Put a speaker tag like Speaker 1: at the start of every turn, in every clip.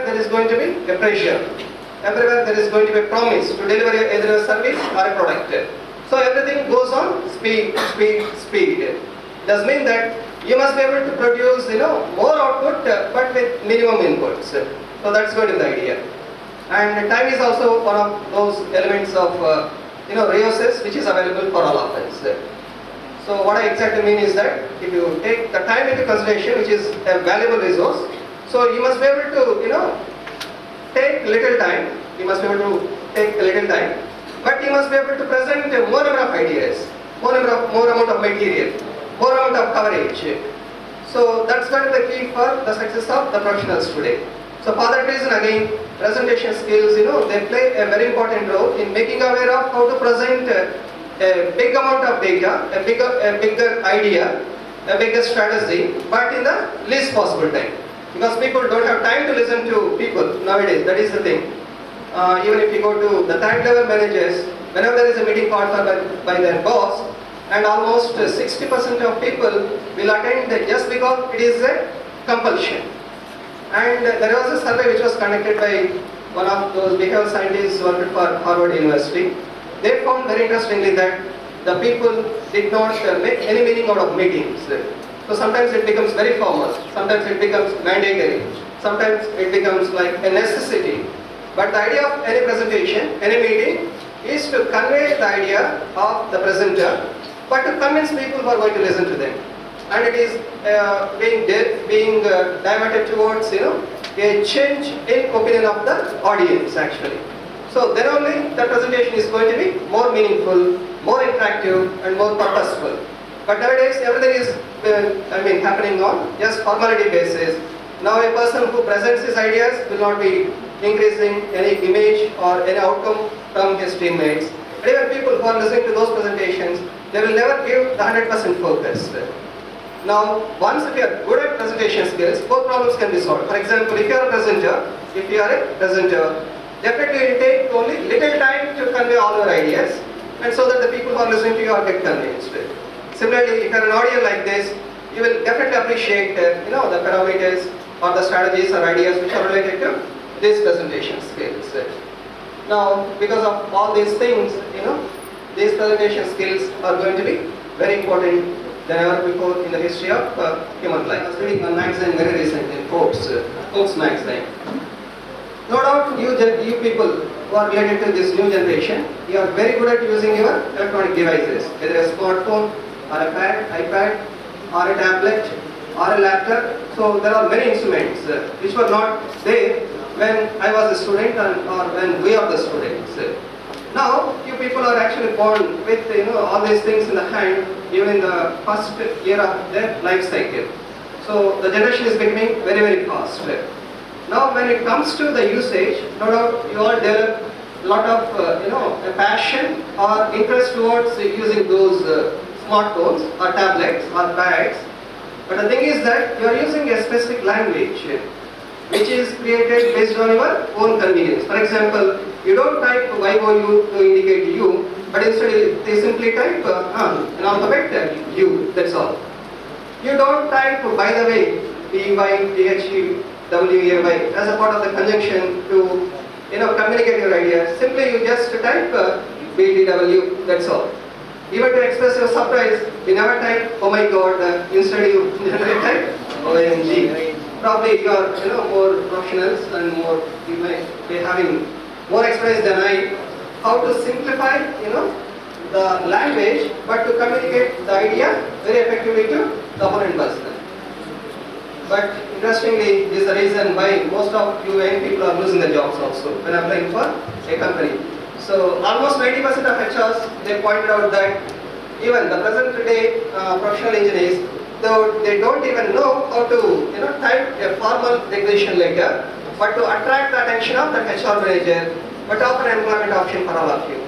Speaker 1: everywhere there is going to be a pressure. Everywhere there is going to be a promise to deliver either a service or a product. So everything goes on speed, speed, speed. Does mean that you must be able to produce, more output, but with minimum inputs. So that's going to be the idea. And time is also one of those elements of, resources which is available for all of us. So what I exactly mean is that if you take the time into consideration, which is a valuable resource, so you must be able to, take little time. You must be able to take a little time, but you must be able to present more number of ideas, more amount of material, more amount of coverage. So that's going to be the key for the success of the professionals today. So for that reason, again, presentation skills, they play a very important role in making aware of how to present a big amount of data, a bigger idea, a bigger strategy, but in the least possible time. Because people don't have time to listen to people nowadays, that is the thing. Even if you go to the third level managers, whenever there is a meeting called for by their boss, and almost 60% of people will attend just because it is a compulsion. And there was a survey which was conducted by one of those behavioral scientists who worked for Harvard University. They found very interestingly that the people did not make any meaning out of meetings. So sometimes it becomes very formal, sometimes it becomes mandatory, sometimes it becomes like a necessity. But the idea of any presentation, any meeting, is to convey the idea of the presenter, but to convince people who are going to listen to them. And it is being diverted towards, a change in opinion of the audience actually. So then only the presentation is going to be more meaningful, more interactive, and more purposeful. But nowadays everything is happening on just formality basis. Now a person who presents his ideas will not be increasing any image or any outcome from his teammates. And even people who are listening to those presentations, they will never give the 100% focus. Now, once if you are good at presentation skills, both problems can be solved. For example, if you are a presenter, definitely it will take only little time to convey all your ideas, and so that the people who are listening to you are get convinced. Similarly, if you are an audience like this, you will definitely appreciate the parameters or the strategies or ideas which are related to these presentation skills. Now, because of all these things, these presentation skills are going to be very important than ever before in the history of human life. I was reading a magazine very recently, Forbes magazine. No doubt you people who are related to this new generation, you are very good at using your electronic devices, whether a smartphone or a iPad or a tablet or a laptop. So there are many instruments which were not there when I was a student or when we are the students. Now you people are actually born with all these things in the hand, even in the first year of their life cycle. So the generation is becoming very, very fast. Now when it comes to the usage, no doubt you all develop a lot of a passion or interest towards using those smartphones or tablets or pads. But the thing is that you are using a specific language which is created based on your own convenience. For example, you don't type YOU to indicate you, but instead they simply type an alphabet U, that's all. You don't type, by the way, BYTHWAY as a part of the conjunction to communicate your idea. Simply you just type BDW, that's all. Even to express your surprise, you never type oh my god, instead you generally type OMG. Probably you are more professionals and you may be having more experience than I, how to simplify the language but to communicate the idea very effectively to the opponent person. But interestingly, this is the reason why most of you young people are losing their jobs also when applying for a company. So almost 90% of HRs, they pointed out that even the present day professional engineers, they don't even know how to type a formal requisition letter, but to attract the attention of the HR manager, but offer an employment option for all of you.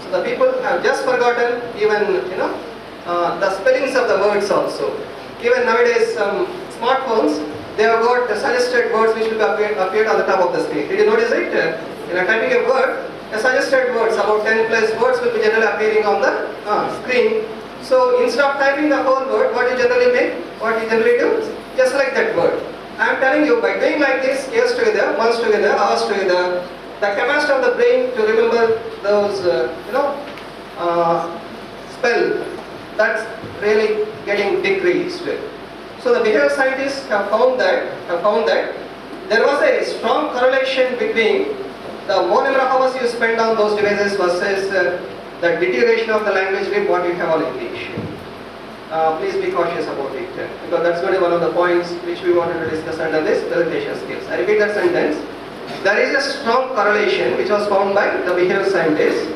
Speaker 1: So the people have just forgotten even the spellings of the words also. Even nowadays, smartphones, they have got the suggested words which will appear on the top of the screen. Did you notice it? Typing a word, the suggested words, about 10 plus words will be generally appearing on the screen. So instead of typing the whole word, what you generally do? Just like that word. I am telling you, by doing like this, years together, months together, hours together, the capacity of the brain to remember those, spell, that's really getting decreased. So the behavioral scientists have found that there was a strong correlation between the more number of hours you spend on those devices versus the deterioration of the language grip what you have on English. Please be cautious about it, because that's going to be one of the points which we wanted to discuss under this presentation skills. I repeat that sentence. There is a strong correlation which was found by the behavioral scientists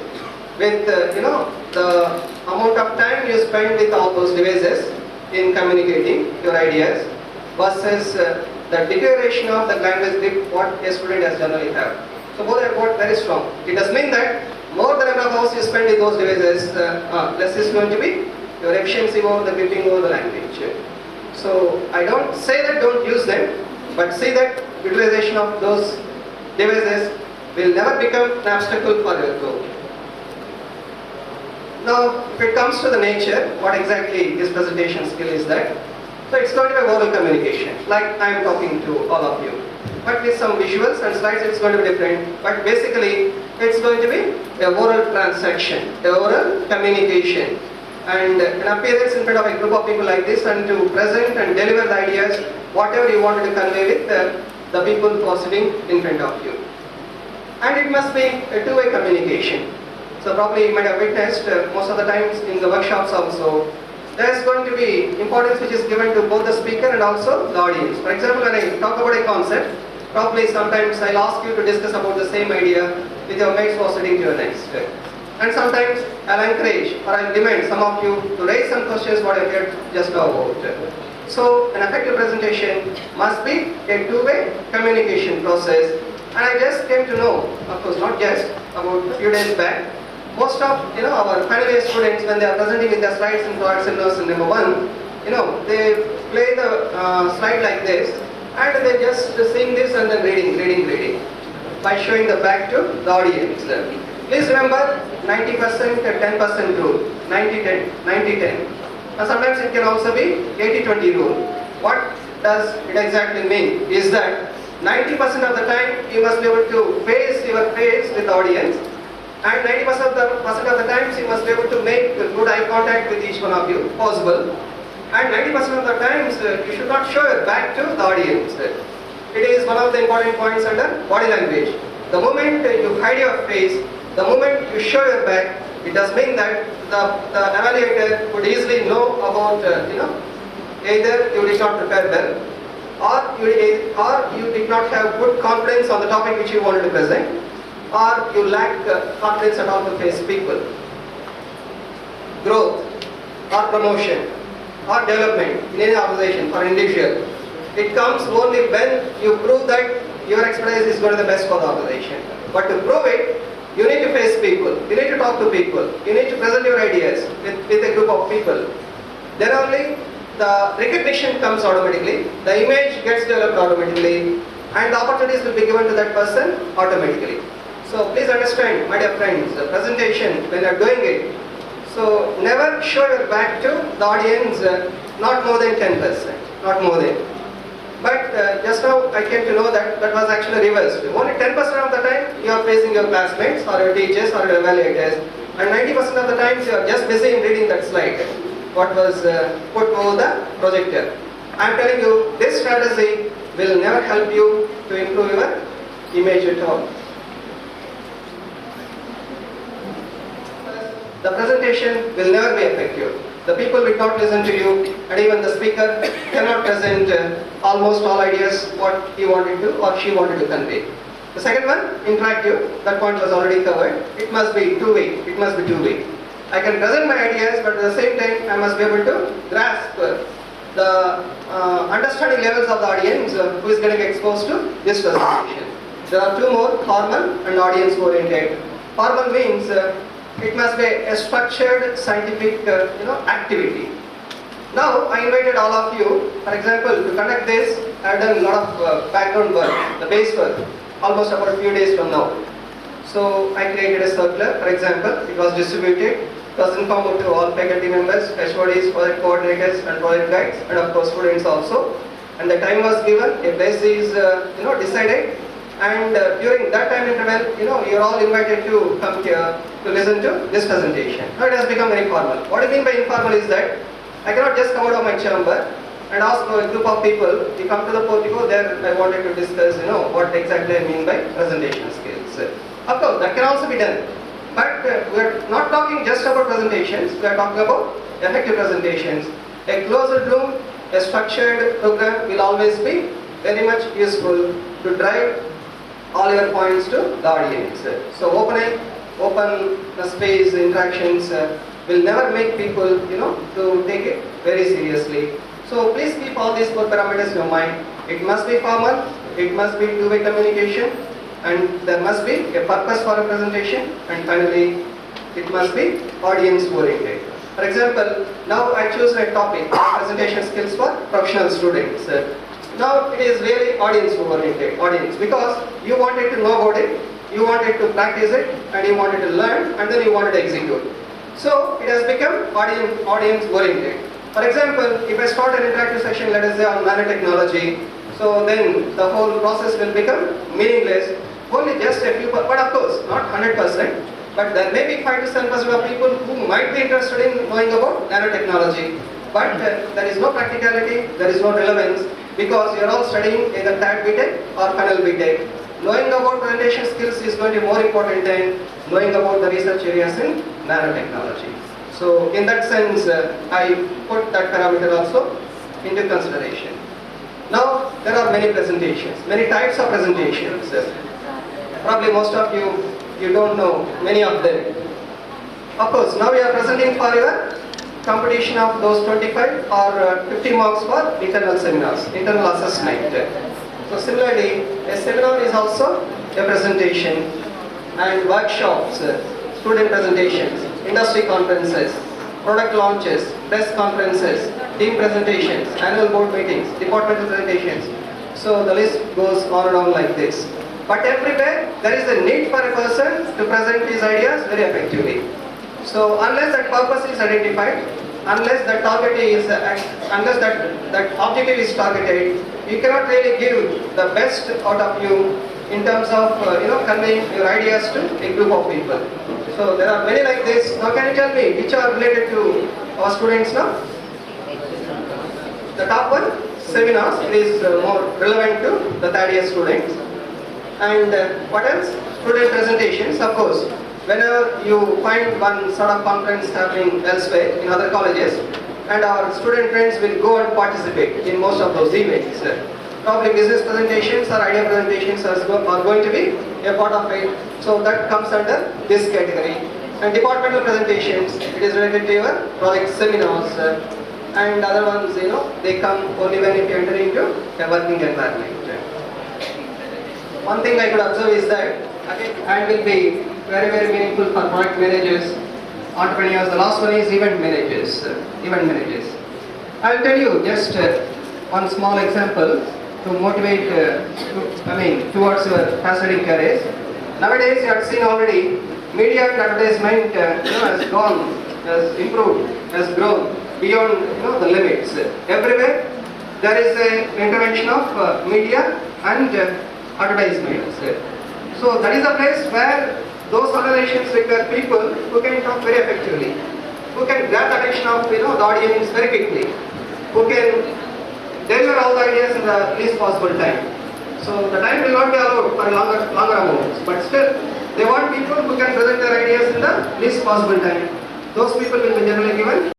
Speaker 1: with the amount of time you spend with all those devices in communicating your ideas versus the deterioration of the language grip what a student has generally have. So both are both very strong. It does mean that more the number of hours you spend with those devices, less is going to be your efficiency over the gripping over the language. So I don't say that don't use them, but say that utilization of those devices will never become an obstacle for your growth. Now, if it comes to the nature, what exactly this presentation skill is that? So it's going to be oral communication, like I am talking to all of you. But with some visuals and slides, it's going to be different. But basically, it's going to be a oral transaction, a oral communication, and an appearance in front of a group of people like this, and to present and deliver the ideas, whatever you wanted to convey with the people who are sitting in front of you. And it must be a two-way communication. So probably you might have witnessed most of the times in the workshops also, there is going to be importance which is given to both the speaker and also the audience. For example, when I talk about a concept, probably sometimes I'll ask you to discuss about the same idea with your mates who are sitting to your next. And sometimes I'll encourage or I'll demand some of you to raise some questions what I heard just now about. So an effective presentation must be a two-way communication process. And I just came to know, of course not just, about a few days back, most of our final year students, when they are presenting with their slides and products and lesson number 1, they play the slide like this, and they just sing this and then reading by showing the back to the audience. Please remember 90% and 10% rule, 90-10, 90-10. And sometimes it can also be 80-20 rule. What does it exactly mean? Is that 90% of the time you must be able to face your face with the audience, and 90% of the times you must be able to make good eye contact with each one of you, possible. And 90% of the times you should not show your back to the audience. It is one of the important points under body language. The moment you hide your face, the moment you show your back, it does mean that the evaluator would easily know about, either you did not prepare well, or you did not have good confidence on the topic which you wanted to present, or you lack confidence at all to face people. Growth or promotion or development in any organization for individual, it comes only when you prove that your expertise is going to be the best for the organization. But to prove it, you need to face people, you need to talk to people, you need to present your ideas with a group of people. Then only the recognition comes automatically, the image gets developed automatically, and the opportunities will be given to that person automatically. So please understand, my dear friends, the presentation, when you are doing it, so never show your back to the audience, not more than 10%, not more than. But just now I came to know that that was actually reversed. Only 10% of the time you are facing your classmates or your teachers or your evaluators, and 90% of the times you are just busy in reading that slide, what was put over the projector. I am telling you, this strategy will never help you to improve your image at all. The presentation will never be effective. The people will not listen to you, and even the speaker cannot present almost all ideas what he wanted to or she wanted to convey. The second one, interactive, that point was already covered. It must be two-way. It must be two-way. I can present my ideas, but at the same time I must be able to grasp the understanding levels of the audience who is getting exposed to this presentation. There are two more, formal and audience oriented. Formal means it must be a structured scientific activity. Now I invited all of you, for example, to conduct this. I have done a lot of background work, the base work, almost about a few days from now. So I created a circular, for example, it was distributed, it was informed to all faculty members, HODs, project coordinators and project guides, and of course students also. and the time was given, a place is decided, and during that time interval, you're all invited to come here to listen to this presentation. Now it has become very formal. What I mean by informal is that I cannot just come out of my chamber and ask a group of people, you come to the portico, there I wanted to discuss, what exactly I mean by presentation skills. Of course, that can also be done. But we are not talking just about presentations, we are talking about effective presentations. A closed room, a structured program will always be very much useful to drive all your points to the audience. So open space interactions will never make people, to take it very seriously. So please keep all these 4 parameters in your mind. It must be formal, it must be two-way communication, and there must be a purpose for a presentation, and finally, it must be audience-oriented. For example, now I choose a topic, presentation skills for professional students. Now it is really audience-oriented, because you wanted to know about it, you wanted to practice it, and you wanted to learn, and then you wanted to execute. So it has become audience-oriented. For example, if I start an interactive session, let us say on nanotechnology, so then the whole process will become meaningless. Only just a few, but of course, not 100%, but there may be 5 to 7% of people who might be interested in knowing about nanotechnology. But there is no practicality, there is no relevance, because you are all studying either TAT BTech or final BTech. Knowing about presentation skills is going to be more important than knowing about the research areas in nanotechnology. So in that sense, I put that parameter also into consideration. Now there are many presentations, many types of presentations. Probably most of you don't know many of them. Of course, now we are presenting for your competition of those 25 or 50 marks for internal seminars, internal assessment. So similarly, a seminar is also a presentation, and workshops, student presentations, industry conferences, product launches, press conferences, team presentations, annual board meetings, departmental presentations. So the list goes on and on like this. But everywhere there is a need for a person to present his ideas very effectively. So unless that purpose is identified, unless that target is, unless that objective is targeted, you cannot really give the best out of you in terms of conveying your ideas to a group of people. So there are many like this. Now can you tell me which are related to our students now? The top one, seminars, is more relevant to the third year students. And what else? Student presentations, of course. Whenever you find one sort of conference happening elsewhere in other colleges, and our student friends will go and participate in most of those events. Probably business presentations or idea presentations are going to be a part of it. So that comes under this category. And departmental presentations, it is related to your project seminars. And other ones, they come only when you enter into a working environment. One thing I could observe is that, again, and will be very, very meaningful for product managers, entrepreneurs. The last one is event managers. I'll tell you just one small example to motivate, towards your fascinating careers. Nowadays, you have seen already, media and advertisement, has improved, has grown beyond, the limits. Everywhere, there is an intervention of media and advertisements. So that is a place where those organizations require people who can talk very effectively, who can grab the attention of the audience very quickly, who can deliver all the ideas in the least possible time. So the time will not be allowed for longer amounts, but still they want people who can present their ideas in the least possible time. Those people will be generally given